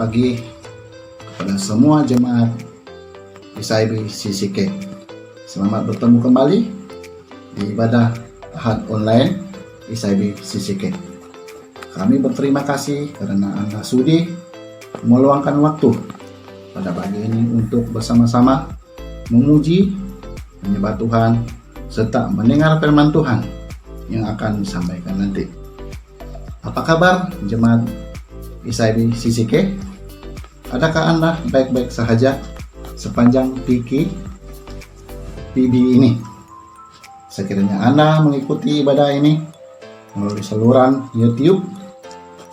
pagi kepada semua jemaat ISIB CCK. Selamat bertemu kembali di ibadah Ahad online ISIB CCK. Kami berterima kasih karena Anda sudi meluangkan waktu pada pagi ini untuk bersama-sama memuji, menyembah Tuhan, serta mendengar firman Tuhan yang akan disampaikan nanti. Apa kabar jemaat ISIB CCK? Adakah Anda baik-baik sahaja sepanjang PB ini? Sekiranya Anda mengikuti ibadah ini melalui saluran YouTube,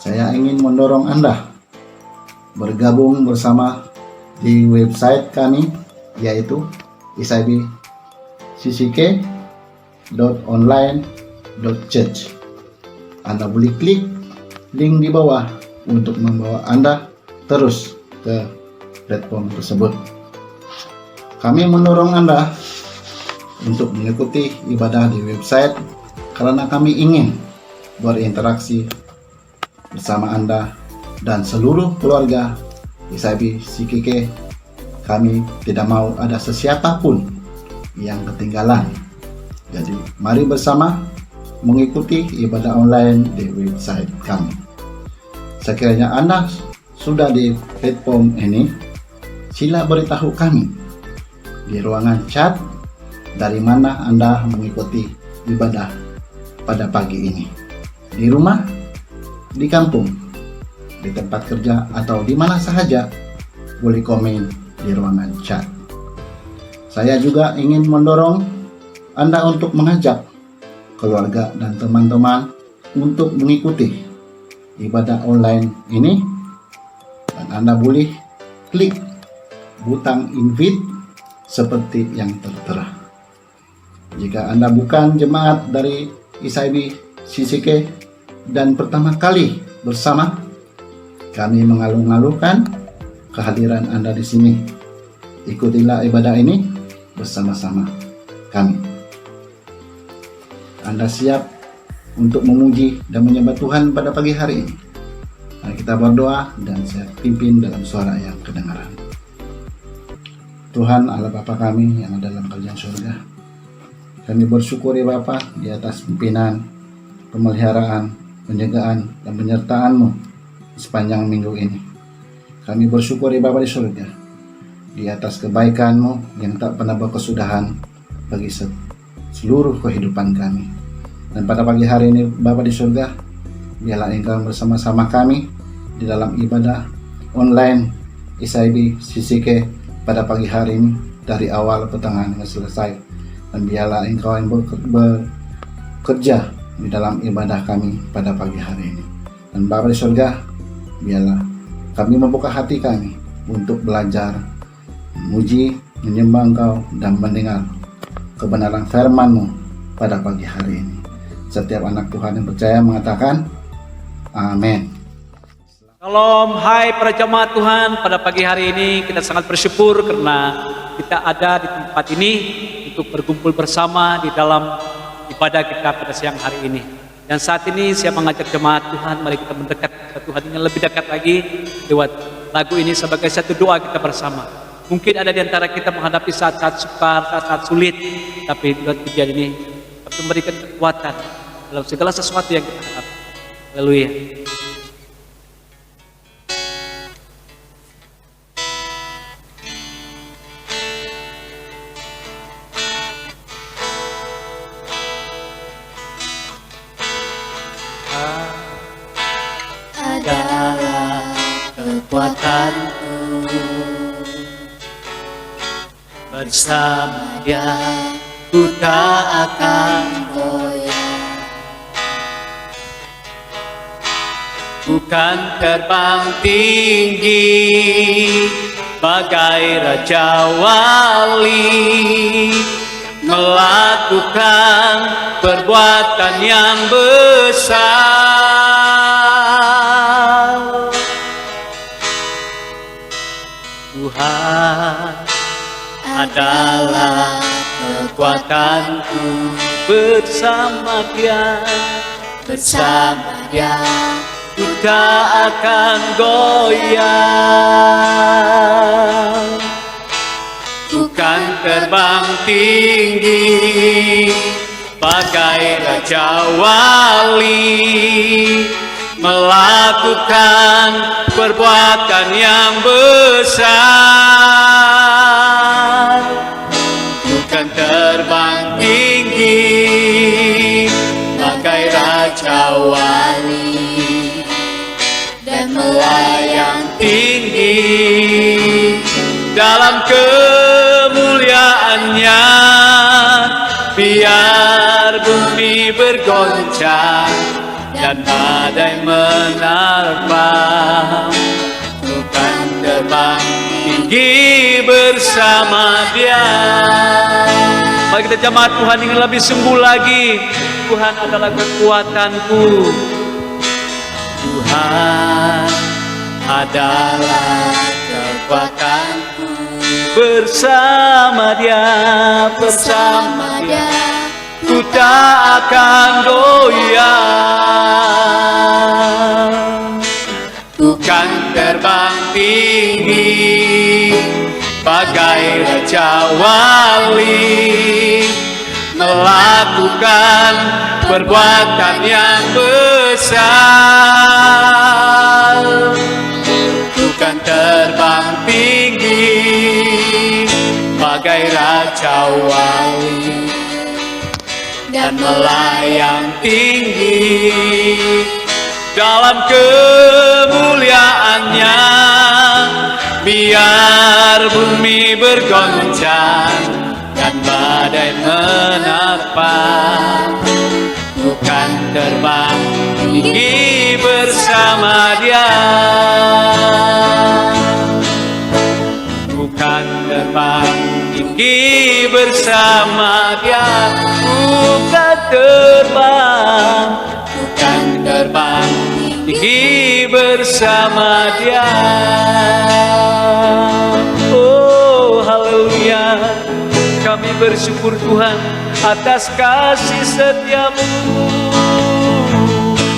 saya ingin mendorong Anda bergabung bersama di website kami, yaitu isibcck.online.church. Anda boleh klik link di bawah untuk membawa Anda terus ke platform tersebut. Kami mendorong Anda untuk mengikuti ibadah di website karena kami ingin berinteraksi bersama Anda dan seluruh keluarga ISIB CCK. Kami tidak mau ada sesiapa pun yang ketinggalan. Jadi mari bersama mengikuti ibadah online di website kami. Sekiranya Anda sudah di platform ini, sila beritahu kami di ruangan chat dari mana Anda mengikuti ibadah pada pagi ini. Di rumah, di kampung, di tempat kerja, atau di mana sahaja, boleh komen di ruangan chat. Saya juga ingin mendorong Anda untuk mengajak keluarga dan teman-teman untuk mengikuti ibadah online ini, dan Anda boleh klik butang invite seperti yang tertera. Jika Anda bukan jemaat dari ISIB CCK dan pertama kali bersama, kami mengalu-alukan kehadiran Anda di sini. Ikutilah ibadah ini bersama-sama kami. Anda siap untuk memuji dan menyembah Tuhan pada pagi hari ini? Mari kita berdoa dan saya pimpin dalam suara yang kedengaran. Tuhan Allah Bapa kami yang ada dalam kerajaan surga, kami bersyukur ya Bapa di atas pimpinan, pemeliharaan, penjagaan, dan penyertaan-Mu sepanjang minggu ini. Kami bersyukur ya Bapa di surga di atas kebaikan-Mu yang tak pernah berkesudahan bagi seluruh kehidupan kami. Dan pada pagi hari ini Bapa di surga, biarlah Engkau bersama-sama kami di dalam ibadah online ISIB CCK pada pagi hari ini, dari awal pertengahan hingga selesai. Dan biarlah Engkau yang bekerja di dalam ibadah kami pada pagi hari ini. Dan Bapa di surga, biarlah kami membuka hati kami untuk belajar, memuji, menyembah Engkau, dan mendengar kebenaran firman-Mu pada pagi hari ini. Setiap anak Tuhan yang percaya mengatakan amin. Shalom, hai para jemaat Tuhan. Pada pagi hari ini kita sangat bersyukur karena kita ada di tempat ini untuk berkumpul bersama di dalam ibadah kita pada siang hari ini. Dan saat ini saya mengajak jemaat Tuhan, mari kita mendekat kepada Tuhan yang lebih dekat lagi lewat lagu ini sebagai satu doa kita bersama. Mungkin ada di antara kita menghadapi saat-saat sukar, saat-saat sulit, tapi lewat pujian ini dapat memberikan kekuatan dalam segala sesuatu yang kita hadapi. Haleluya. Adalah kekuatanku, bersama Dia ku tak akan goyah. Bukan terbang tinggi bagai Raja Wali, melakukan perbuatan yang besar. Tuhan adalah kekuatanku, bersama Dia ku tak akan goyang. Ku kan terbang tinggi bagai Raja Wali, melakukan perbuatan yang besar. Ku kan terbang tinggi bagai Raja Wali dan melayang tinggi dalam kemuliaannya. Biar bumi bergoncang dan badai menerpa, ku kan terbang tinggi bersama Dia. Mari kita jemaat Tuhan ingin lebih sungguh lagi. Tuhan adalah kekuatanku. Tuhan adalah kekuatanku. Bersama Dia, bersama Dia, ku tak akan goyang. Ku kan terbang tinggi bagai Raja Wali, melakukan perbuatan yang besar. Ku kan terbang tinggi bagai Raja Wali dan melayang tinggi dalam kemuliaannya. Biar bumi bergoncang dan badai menerpa, ku kan terbang tinggi bersama Dia. Ku kan terbang tinggi bersama Dia. Ku kan terbang tinggi bersama Dia. Oh haleluya, kami bersyukur Tuhan atas kasih setiamu.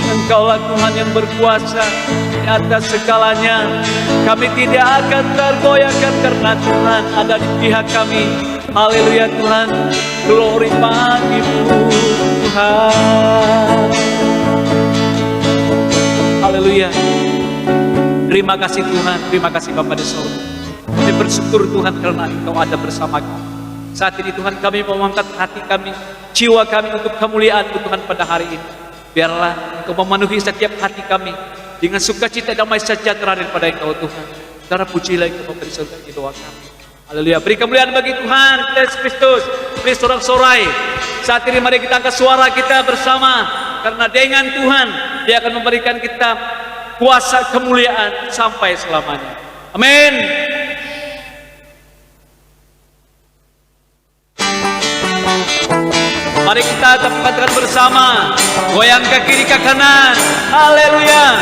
Engkaulah Tuhan yang berkuasa di atas segalanya. Kami tidak akan tergoyahkan karena Tuhan ada di pihak kami. Haleluya Tuhan, glory bagimu Tuhan. Haleluya. Terima kasih Tuhan, terima kasih Bapa di surga. Kami bersyukur Tuhan karena Engkau ada bersama kami. Saat ini Tuhan kami mau mengangkat hati kami, jiwa kami untuk kemuliaan Tuhan pada hari ini. Biarlah Engkau memenuhi setiap hati kami dengan sukacita damai sejahtera daripada Engkau Tuhan. Saudara pujilah Engkau Bapa di surga di doa kami. Haleluya. Beri kemuliaan bagi Tuhan Yesus Kristus. Beri sorak-sorai. Saat ini mari kita angkat suara kita bersama, karena dengan Tuhan Dia akan memberikan kita kuasa kemuliaan sampai selamanya. Amin. Mari kita tempatkan bersama, goyang ke kiri ke kanan. Haleluya.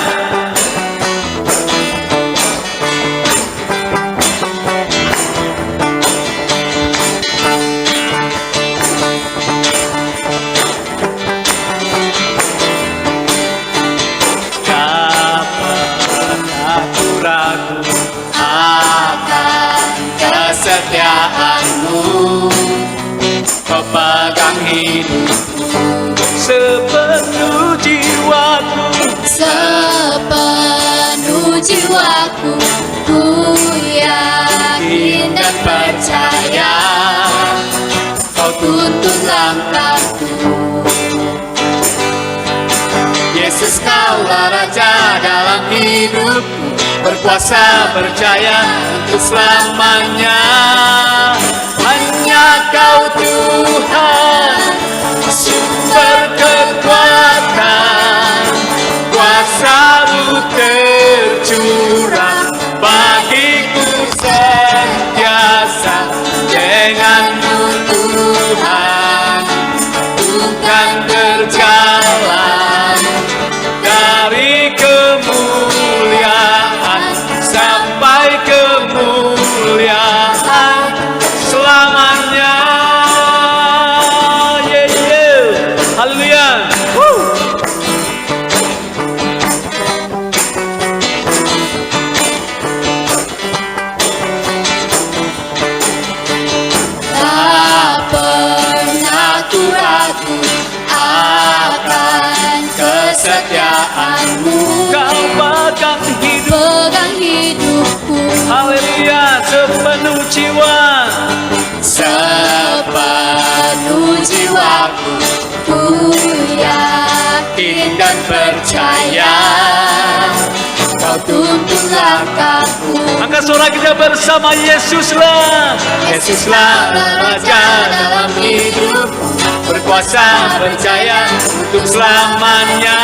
Kesetiaanmu, Kau pegang hidupku sepenuh jiwaku, sepenuh jiwaku. Ku yakin dan percaya Kau tuntun langkahku. Yesus Kaulah Raja dalam hidupku, berkuasa berjaya untuk selamanya. Hanya Kau Tuhan, sumber kekuatan, kuasa-Mu tercurah bagiku sentiasa. Dengan-Mu Tuhan, ku kan berjalan dari kemuliaan sampai kemuliaan selamanya. Yeah, yeah. Haleluya. Haleluya, sepenuh jiwa. Sepenuh jiwaku ku yakin dan percaya Kau tuntun langkahku. Angkat suara kita bersama, Yesuslah. Yesuslah Raja dalam hidupku, berkuasa percaya untuk selamanya.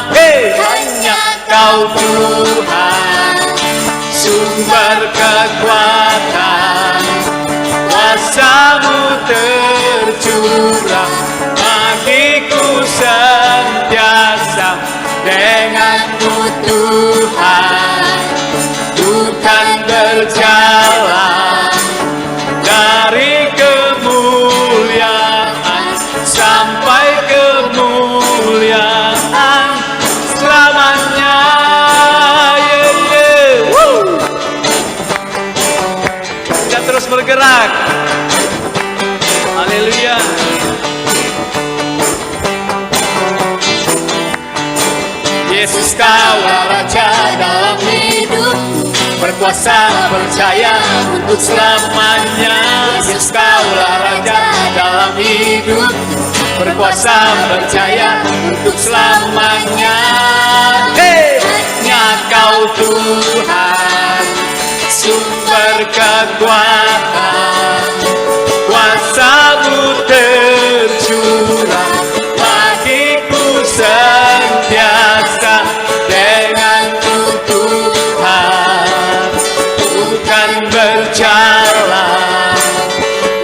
Hey, Hanya Kau Tuhan, sumber kekuatan, kuasa-Mu tercurah bagiku sentiasa. Denganmu Tuhan, bukan berjalan dari kemuliaan sampai kemuliaan selamanya. Woo! Kita terus bergerak. Haleluya. Yesus Kaulah Raja dalam hidupku, berkuasa percaya untuk selamanya. Yesus Kaulah Raja dalam hidupku, berkuasa percaya untuk selamanya. Hanya Kau Tuhan, sumber kekuatan, kuasa-Mu tercurah bagiku sentiasa. Denganmu Tuhan, bukan berjalan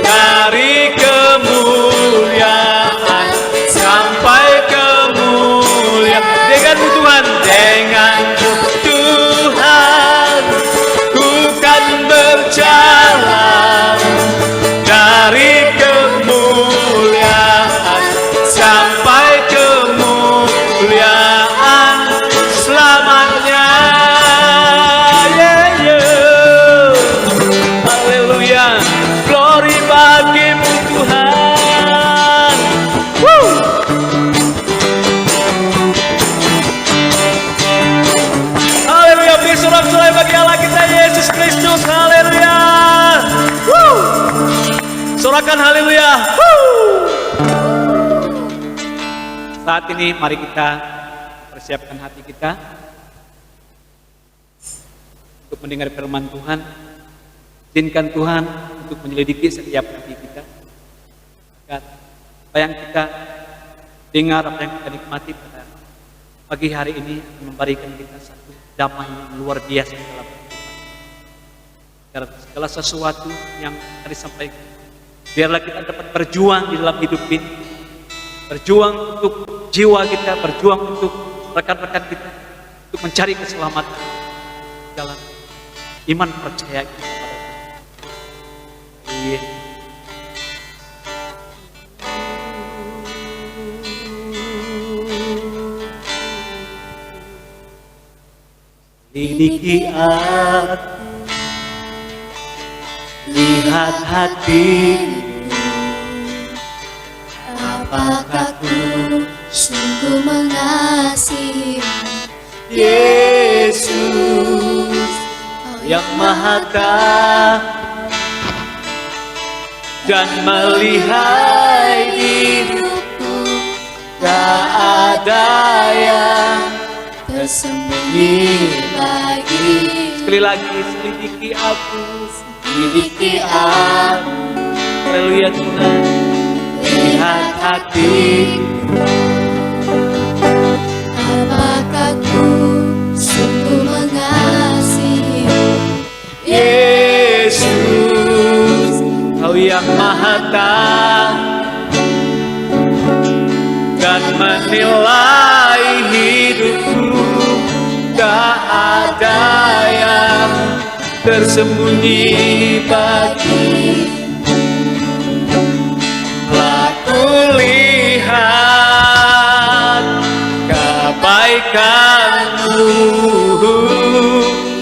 dari kemuliaan sampai kemuliaan. Denganmu Tuhan, denganmu Tuhan, bukan berjalan dari kemuliaan sampai kemuliaan selamanya. Haleluya, glory bagimu Tuhan. Woo! Haleluya, beri sorak-sorai bagi Allah kita Yesus Kristus. Haleluya. Woo! Sorakan haleluya. Woo! Saat ini mari kita persiapkan hati kita untuk mendengar firman Tuhan. Izinkan Tuhan untuk menyelidiki setiap hati kita. Agar apa yang kita dengar, apa yang kita nikmati pada pagi hari ini akan memberikan kita satu damai yang luar biasa dalam kehidupan. Agar segala sesuatu yang tadi sampaikan, biarlah kita dapat berjuang di dalam hidup ini. Berjuang untuk jiwa kita, berjuang untuk rekan-rekan kita, untuk mencari keselamatan dalam iman percaya kita pada Tuhan. Iya. Lidiki aku, lihat hatiku, apakah ku sungguh mengasihimu, Yesus yang Maha Tahu dan melihat hidupku tak ada yang tersembunyi bagi. sekali lagi selidiki aku, Lidiki aku, haleluya Tuhan, lihat hatiku, apakah ku sungguh mengasihimu, Yesus Kau yang Maha Tahu dan menilai hidupku, tak ada yang tersembunyi bagi. Aku lihat kebaikan-Mu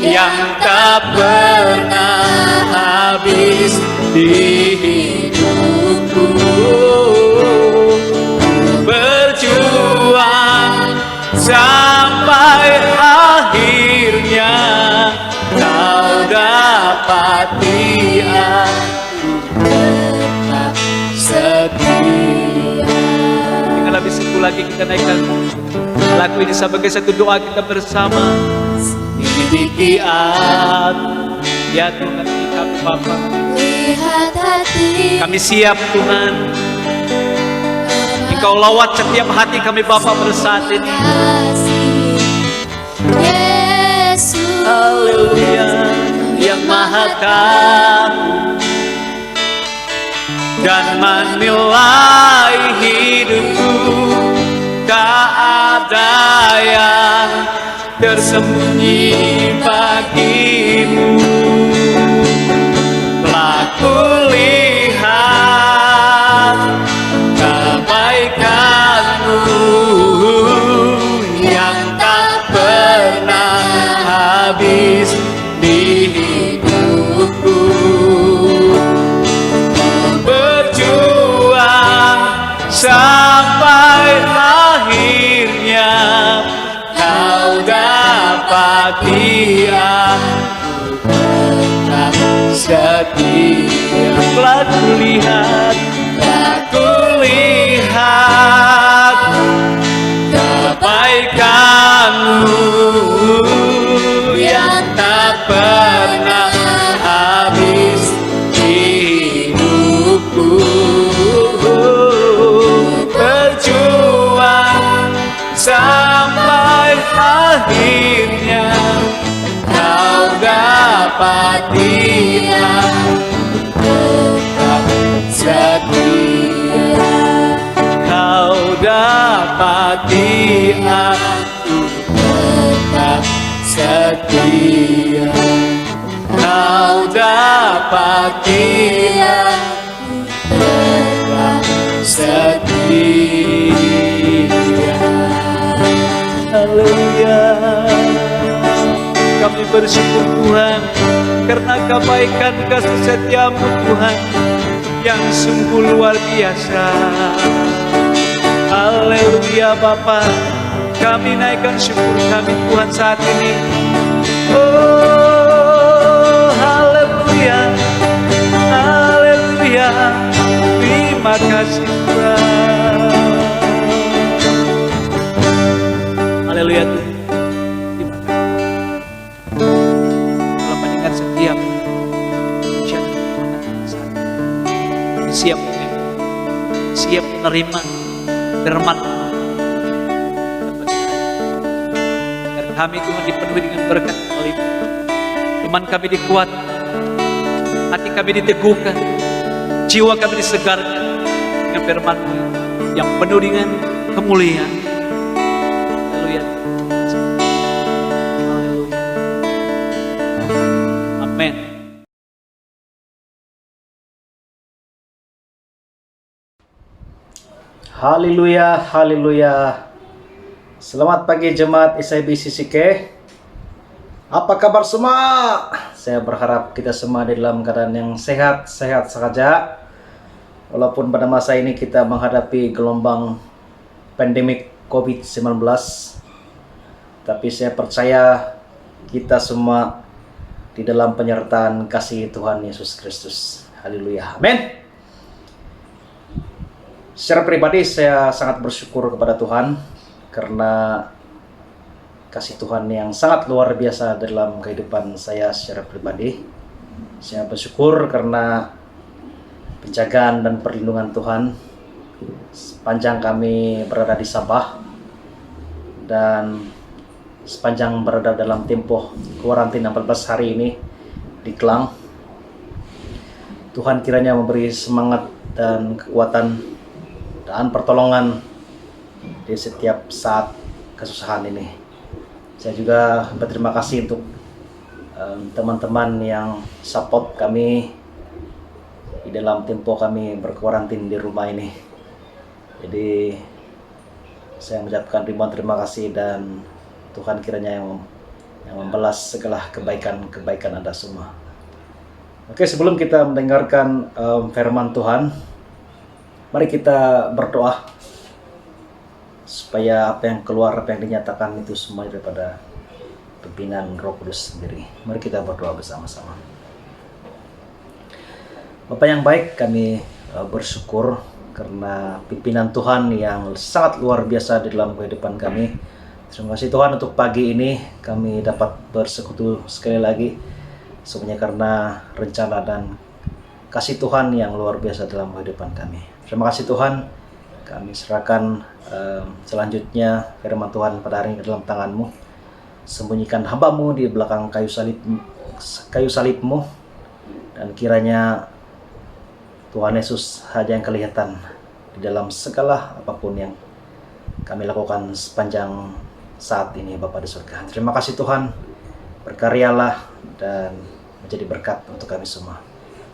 yang tak pernah habis di hidupku. Berjuang sampai akhirnya Kau datang. lagi kita naikkan lagu ini sebagai satu doa kita bersama. Miliki ya Tuhan kami Bapa, lihat hati kami siap Tuhan. Engkau lawat setiap hati kami Bapa pada saat ini. kasih Yesus. Haleluya, yang maha tahu dan menilai hidupku, tak ada yang tersembunyi bagimu. Telah kulihat kebaikanmu yang tak pernah habis di hidupku. Berjuang sampai akhirnya kau dapati aku tetap setia. Telah kulihat kebaikanmu yang tak pernah habis di hidupku. Berjuang sampai akhirnya kau dapati aku tetap setia. Kau dapati aku tetap setia. Kau dapati aku tetap setia. Haleluya. Kami bersyukur Tuhan karena kebaikan kasih setiamu Tuhan yang sungguh luar biasa. Haleluya Bapa, kami naikkan syukur kami Tuhan saat ini. Oh haleluya, haleluya, terima kasih Tuhan. Haleluya Tuhan, terima kasih telah mendengar setiap ujian Tuhan saat ini. Kami siap menerima firman agar kami Tuhan dipenuhi dengan berkat kali-Mu. Iman kami dikuatkan, hati kami diteguhkan, jiwa kami disegarkan dengan firman-Mu yang penuh dengan kemuliaan. Haleluya. Haleluya. Amin. Haleluya, haleluya. Selamat pagi jemaat SIBCCK. Apa kabar semua? Saya berharap kita semua di dalam keadaan yang sehat-sehat saja. Walaupun pada masa ini kita menghadapi gelombang pandemik COVID-19, tapi saya percaya kita semua di dalam penyertaan kasih Tuhan Yesus Kristus. Haleluya. Amin. Secara pribadi saya sangat bersyukur kepada Tuhan karena kasih Tuhan yang sangat luar biasa dalam kehidupan saya secara pribadi. Saya bersyukur karena penjagaan dan perlindungan Tuhan sepanjang kami berada di Sabah dan sepanjang berada dalam tempoh kuarantina 14 hari ini di Klang. Tuhan kiranya memberi semangat dan kekuatan dan pertolongan di setiap saat kesusahan ini. Saya juga berterima kasih untuk teman-teman yang support kami di dalam tempo kami berkuarantin di rumah ini. Jadi saya mengucapkan ribuan terima kasih dan Tuhan kiranya yang membalas segala kebaikan Anda semua. Oke, sebelum kita mendengarkan firman Tuhan, mari kita berdoa supaya apa yang keluar, apa yang dinyatakan itu semua daripada pimpinan Roh Kudus sendiri. Mari kita berdoa bersama-sama. Bapa yang baik, kami bersyukur karena pimpinan Tuhan yang sangat luar biasa di dalam kehidupan kami. Terima kasih Tuhan untuk pagi ini kami dapat bersekutu sekali lagi, semuanya karena rencana dan kasih Tuhan yang luar biasa dalam kehidupan kami. Terima kasih Tuhan, kami serahkan selanjutnya firman Tuhan pada hari ini dalam tangan-Mu. Sembunyikan hamba-Mu di belakang kayu salib-Mu, dan kiranya Tuhan Yesus saja yang kelihatan di dalam segala apapun yang kami lakukan sepanjang saat ini Bapa di surga. Terima kasih Tuhan, berkaryalah dan menjadi berkat untuk kami semua.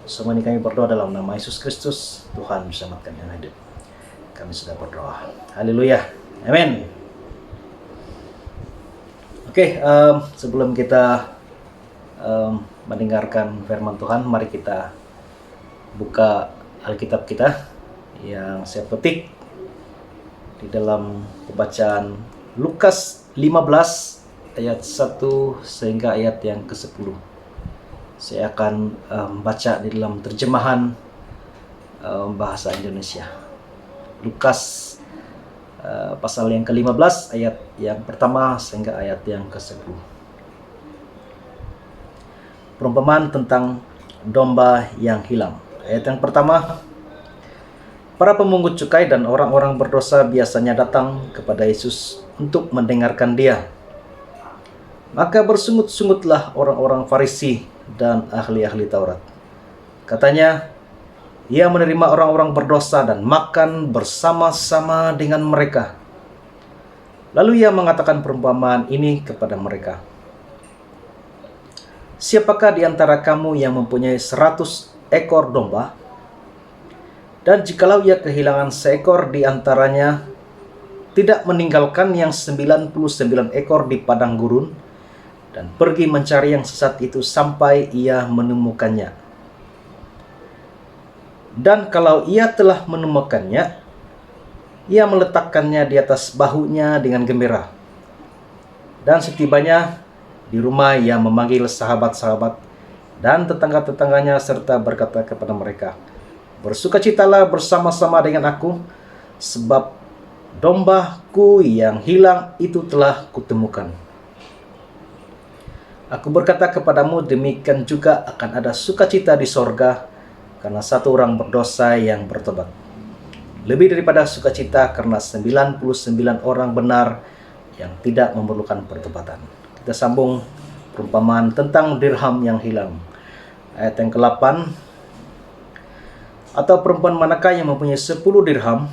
Semua ini kami berdoa dalam nama Yesus Kristus, Tuhan bersama kami yang hidup. Kami sudah berdoa. Haleluya. Amin. Oke, sebelum kita mendengarkan firman Tuhan, mari kita buka Alkitab kita yang saya petik di dalam pembacaan Lukas 15 ayat 1 sehingga ayat yang ke-10. Saya akan baca di dalam terjemahan bahasa Indonesia. Lukas pasal yang ke-15 ayat yang pertama sehingga ayat yang ke-10. Perumpamaan tentang domba yang hilang. Ayat yang pertama, para pemungut cukai dan orang-orang berdosa biasanya datang kepada Yesus untuk mendengarkan Dia. Maka bersungut-sungutlah orang-orang Farisi dan ahli-ahli Taurat. Katanya, Ia menerima orang-orang berdosa dan makan bersama-sama dengan mereka. Lalu Ia mengatakan perumpamaan ini kepada mereka. Siapakah di antara kamu yang mempunyai 100 ekor domba, dan jikalau ia kehilangan seekor di antaranya, tidak meninggalkan yang 99 ekor di padang gurun, dan pergi mencari yang sesat itu sampai ia menemukannya. Dan kalau ia telah menemukannya, ia meletakkannya di atas bahunya dengan gembira. Dan setibanya di rumah, ia memanggil sahabat-sahabat dan tetangga-tetangganya serta berkata kepada mereka, bersukacitalah bersama-sama dengan aku, sebab dombaku yang hilang itu telah kutemukan. Aku berkata kepadamu, demikian juga akan ada sukacita di sorga karena satu orang berdosa yang bertobat, lebih daripada sukacita karena 99 orang benar yang tidak memerlukan pertobatan. Kita sambung perumpamaan tentang dirham yang hilang. Ayat yang ke-8, atau perempuan manakah yang mempunyai 10 dirham,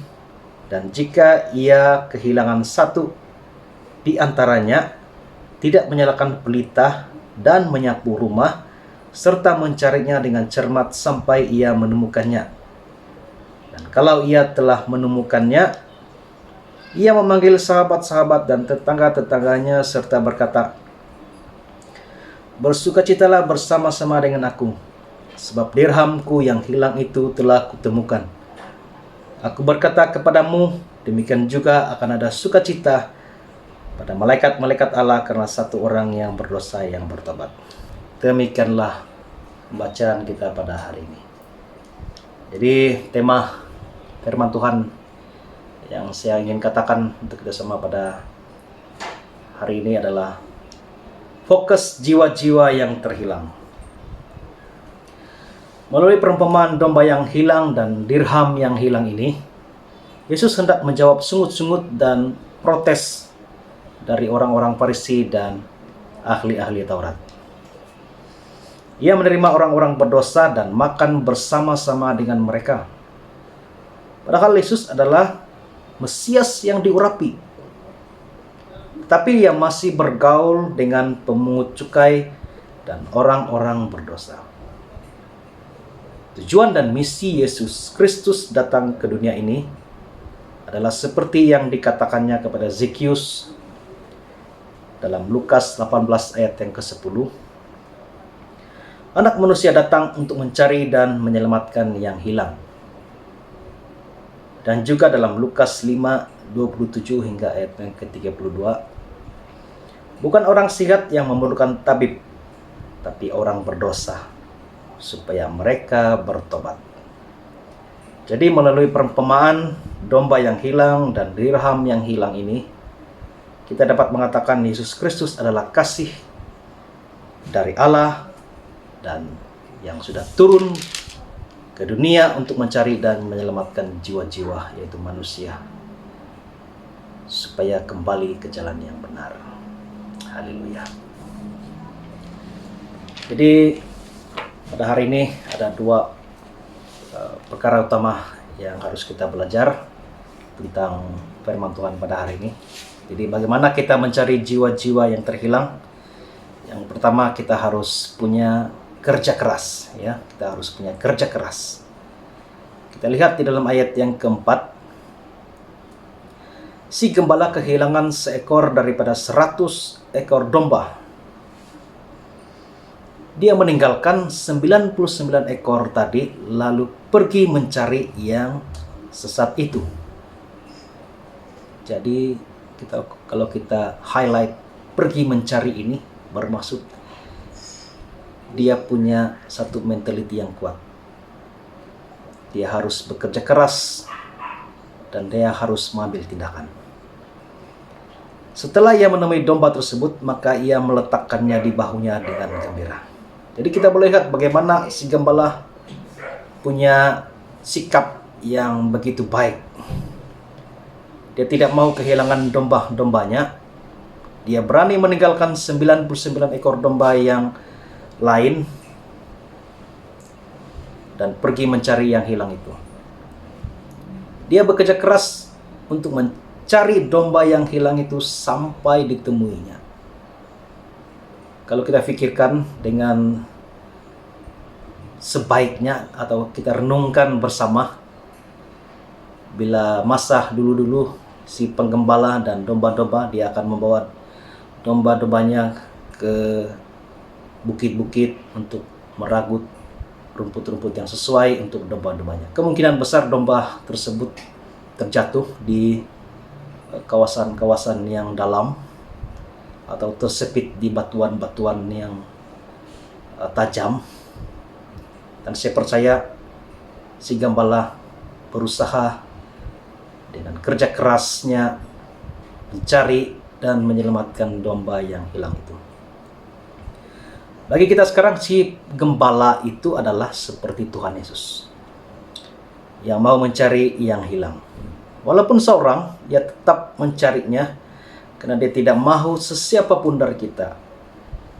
dan jika ia kehilangan satu di antaranya, tidak menyalakan pelita dan menyapu rumah, serta mencarinya dengan cermat sampai ia menemukannya. Dan kalau ia telah menemukannya, ia memanggil sahabat-sahabat dan tetangga-tetangganya serta berkata, bersukacitalah bersama-sama dengan aku, sebab dirhamku yang hilang itu telah kutemukan. Aku berkata kepadamu, demikian juga akan ada sukacita pada malaikat-malaikat Allah karena satu orang yang berdosa yang bertobat. Demikianlah pembacaan kita pada hari ini. Jadi tema firman Tuhan yang saya ingin katakan untuk kita semua pada hari ini adalah fokus jiwa-jiwa yang terhilang. Melalui perumpamaan domba yang hilang dan dirham yang hilang ini, Yesus hendak menjawab sungut-sungut dan protes dari orang-orang Farisi dan ahli-ahli Taurat. Ia menerima orang-orang berdosa dan makan bersama-sama dengan mereka. Padahal Yesus adalah Mesias yang diurapi, tapi ia masih bergaul dengan pemungut cukai dan orang-orang berdosa. Tujuan dan misi Yesus Kristus datang ke dunia ini adalah seperti yang dikatakannya kepada Zekius dalam Lukas 18 ayat yang ke-10. Anak manusia datang untuk mencari dan menyelamatkan yang hilang. Dan juga dalam Lukas 5:27 hingga ayat yang ke-32. Bukan orang sihat yang memerlukan tabib, tapi orang berdosa, supaya mereka bertobat. Jadi melalui perumpamaan domba yang hilang dan dirham yang hilang ini, kita dapat mengatakan Yesus Kristus adalah kasih dari Allah dan yang sudah turun ke dunia untuk mencari dan menyelamatkan jiwa-jiwa, yaitu manusia, supaya kembali ke jalan yang benar. Haleluya. Jadi pada hari ini ada dua perkara utama yang harus kita belajar tentang firman Tuhan pada hari ini. Jadi bagaimana kita mencari jiwa-jiwa yang terhilang? Yang pertama, kita harus punya kerja keras, ya. Kita harus punya kerja keras. Kita lihat di dalam ayat yang keempat, si gembala kehilangan seekor daripada 100 ekor domba. Dia meninggalkan 99 ekor tadi, lalu pergi mencari yang sesat itu. Jadi kalau kita highlight pergi mencari ini, bermaksud dia punya satu mentality yang kuat. Dia harus bekerja keras dan dia harus mengambil tindakan. Setelah ia menemui domba tersebut, maka ia meletakkannya di bahunya dengan gembira. Jadi kita boleh lihat bagaimana si gembala punya sikap yang begitu baik. Dia tidak mau kehilangan domba-dombanya. Dia berani meninggalkan 99 ekor domba yang lain dan pergi mencari yang hilang itu. Dia bekerja keras untuk mencari domba yang hilang itu sampai ditemuinya. Kalau kita pikirkan dengan sebaiknya atau kita renungkan bersama, bila masa dulu-dulu si penggembala dan domba-domba, dia akan membawa domba-dombanya ke bukit-bukit untuk meragut rumput-rumput yang sesuai untuk domba-dombanya. Kemungkinan besar domba tersebut terjatuh di kawasan-kawasan yang dalam atau tersepit di batuan-batuan yang tajam. Dan saya percaya si gembala berusaha dengan kerja kerasnya mencari dan menyelamatkan domba yang hilang itu. Bagi kita sekarang, si gembala itu adalah seperti Tuhan Yesus yang mau mencari yang hilang. Walaupun seorang, dia tetap mencarinya karena dia tidak mahu sesiapapun dari kita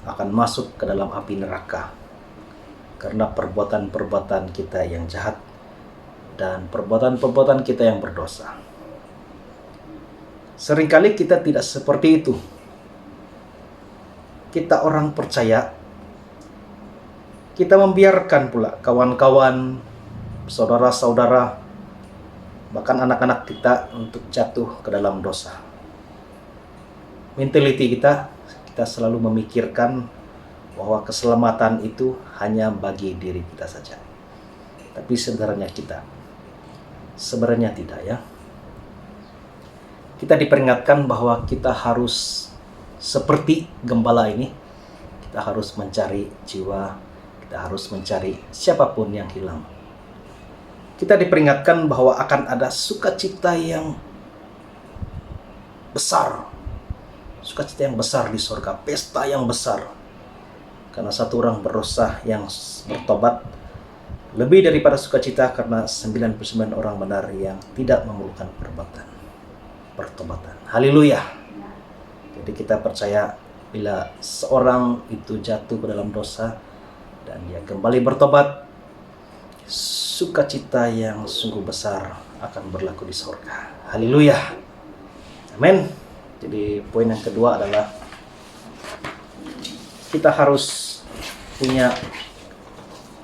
akan masuk ke dalam api neraka karena perbuatan-perbuatan kita yang jahat dan perbuatan-perbuatan kita yang berdosa. Seringkali kita tidak seperti itu. Kita orang percaya, kita membiarkan pula kawan-kawan, saudara-saudara, bahkan anak-anak kita untuk jatuh ke dalam dosa. Mentality kita selalu memikirkan bahwa keselamatan itu hanya bagi diri kita saja. Tapi sebenarnya tidak, ya. Kita diperingatkan bahwa kita harus seperti gembala ini. Kita harus mencari jiwa, kita harus mencari siapapun yang hilang. Kita diperingatkan bahwa akan ada sukacita yang besar. Sukacita yang besar di surga, pesta yang besar. Karena satu orang berdosa yang bertobat lebih daripada sukacita karena 99 orang benar yang tidak memerlukan pertobatan. Haleluya. Jadi kita percaya bila seorang itu jatuh ke dalam dosa dan dia kembali bertobat, sukacita yang sungguh besar akan berlaku di surga. Haleluya. Amin. Jadi poin yang kedua adalah kita harus punya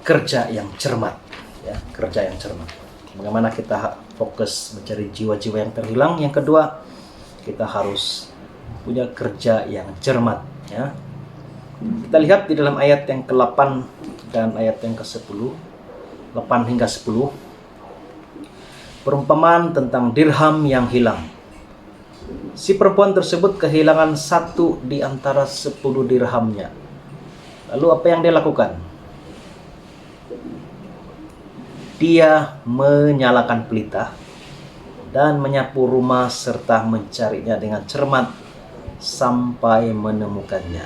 kerja yang cermat, ya, kerja yang cermat. Bagaimana kita fokus mencari jiwa-jiwa yang terhilang. Yang kedua, kita harus punya kerja yang cermat, ya. Kita lihat di dalam ayat yang ke-8 dan ayat yang ke-10, 8 hingga 10, perumpamaan tentang dirham yang hilang. Si perempuan tersebut kehilangan 1 di antara 10 dirhamnya. Lalu apa yang dia lakukan? dia menyalakan pelita dan menyapu rumah serta mencarinya dengan cermat sampai menemukannya.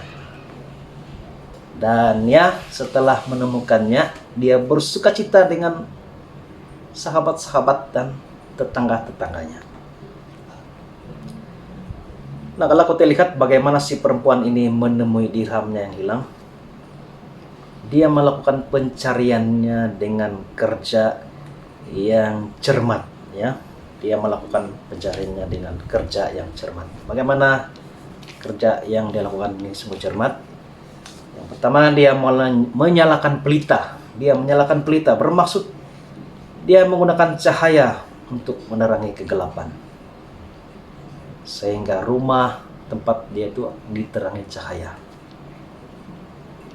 Dan ya, setelah menemukannya, dia bersukacita dengan sahabat-sahabat dan tetangga-tetangganya. Nah, kalau kita lihat bagaimana si perempuan ini menemui dirhamnya yang hilang, dia melakukan pencariannya dengan kerja yang cermat, ya. Dia melakukan pencariannya dengan kerja yang cermat. Bagaimana kerja yang dia lakukan ini sungguh cermat? Yang pertama, dia menyalakan pelita. Dia menyalakan pelita bermaksud dia menggunakan cahaya untuk menerangi kegelapan, sehingga rumah tempat dia itu diterangi cahaya.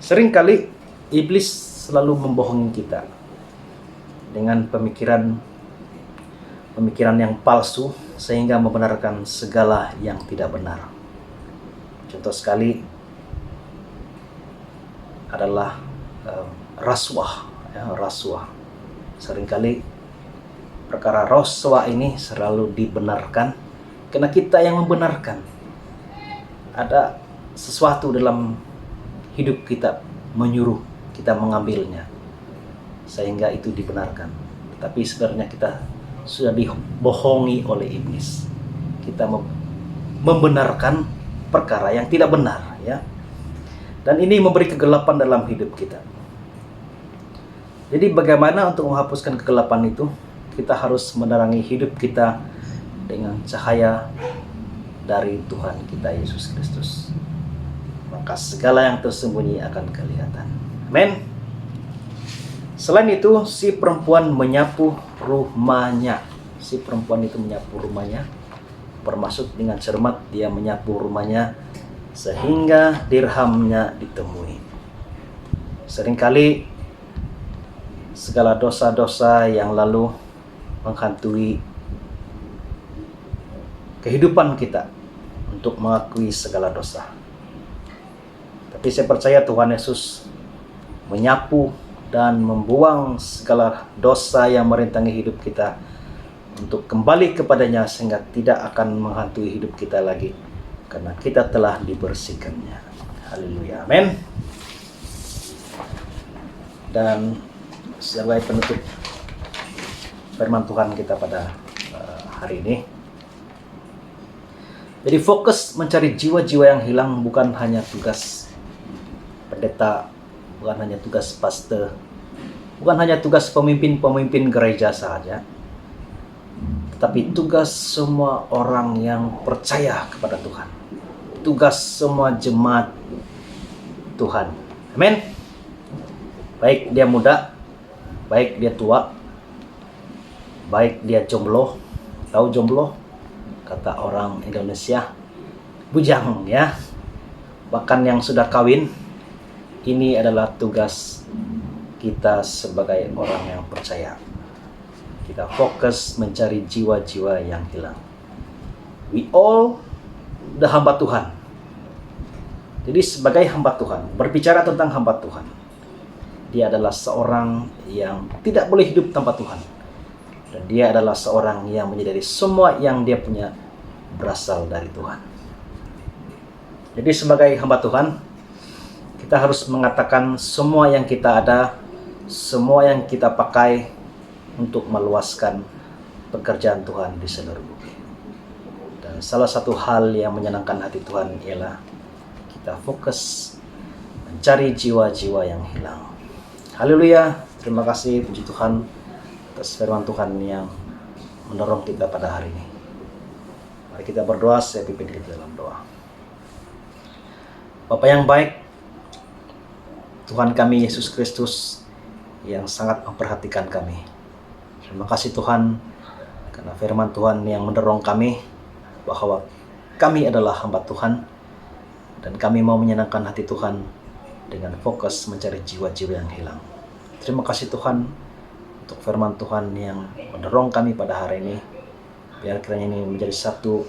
Seringkali iblis selalu membohongi kita dengan pemikiran yang palsu, sehingga membenarkan segala yang tidak benar. Contoh sekali adalah rasuah, ya, rasuah. Seringkali perkara rasuah ini selalu dibenarkan karena kita yang membenarkan. Ada sesuatu dalam hidup kita menyuruh kita mengambilnya, sehingga itu dibenarkan. Tapi sebenarnya kita sudah dibohongi oleh iblis. Kita membenarkan perkara yang tidak benar, ya. Dan ini memberi kegelapan dalam hidup kita. Jadi bagaimana untuk menghapuskan kegelapan itu? Kita harus menerangi hidup kita dengan cahaya dari Tuhan kita Yesus Kristus. Maka segala yang tersembunyi akan kelihatan. Amin. Selain itu, si perempuan menyapu rumahnya. Si perempuan itu menyapu rumahnya. Bermaksud dengan cermat dia menyapu rumahnya sehingga dirhamnya ditemui. Seringkali segala dosa-dosa yang lalu menghantui kehidupan kita untuk mengakui segala dosa. Tapi saya percaya Tuhan Yesus menyapu dan membuang segala dosa yang merintangi hidup kita untuk kembali kepadanya, sehingga tidak akan menghantui hidup kita lagi karena kita telah dibersihkannya. Haleluya, amin. Dan sebagai penutup firman Tuhan kita pada hari ini, jadi fokus mencari jiwa-jiwa yang hilang bukan hanya tugas pendeta, bukan hanya tugas pastor, bukan hanya tugas pemimpin-pemimpin gereja saja, tetapi tugas semua orang yang percaya kepada Tuhan, tugas semua jemaat Tuhan. Amin. Baik dia muda, baik dia tua, baik dia jomblo. Tahu jomblo? Kata orang Indonesia, bujang, ya. Bahkan yang sudah kawin, ini adalah tugas kita sebagai orang yang percaya. Kita fokus mencari jiwa-jiwa yang hilang. We all the hamba Tuhan. Jadi sebagai hamba Tuhan, berbicara tentang hamba Tuhan, dia adalah seorang yang tidak boleh hidup tanpa Tuhan. Dan dia adalah seorang yang menyadari semua yang dia punya berasal dari Tuhan. Jadi sebagai hamba Tuhan, kita harus mengatakan semua yang kita ada, semua yang kita pakai untuk meluaskan pekerjaan Tuhan di seluruh bumi. Dan salah satu hal yang menyenangkan hati Tuhan ialah kita fokus mencari jiwa-jiwa yang hilang. Haleluya, terima kasih, puji Tuhan atas firman Tuhan yang mendorong kita pada hari ini. Mari kita berdoa, saya pimpin kita dalam doa. Bapa yang baik, Tuhan kami Yesus Kristus yang sangat memperhatikan kami. Terima kasih Tuhan karena firman Tuhan yang mendorong kami bahwa kami adalah hamba Tuhan dan kami mau menyenangkan hati Tuhan dengan fokus mencari jiwa-jiwa yang hilang. Terima kasih Tuhan untuk firman Tuhan yang mendorong kami pada hari ini. Biar kiranya ini menjadi satu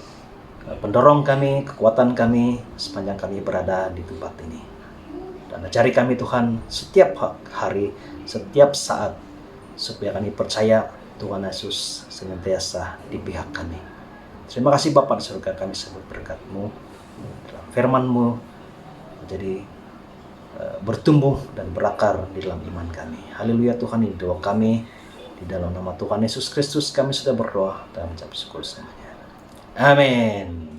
pendorong kami, kekuatan kami sepanjang kami berada di tempat ini. Dan ajari kami Tuhan setiap hari, setiap saat supaya kami percaya Tuhan Yesus senantiasa di pihak kami. Terima kasih Bapa di surga, kami sebut berkat-Mu, dalam firman-Mu menjadi bertumbuh dan berakar di dalam iman kami. Haleluya Tuhan, ini doa kami. Di dalam nama Tuhan Yesus Kristus kami sudah berdoa dan mengucap syukur semuanya. Amin.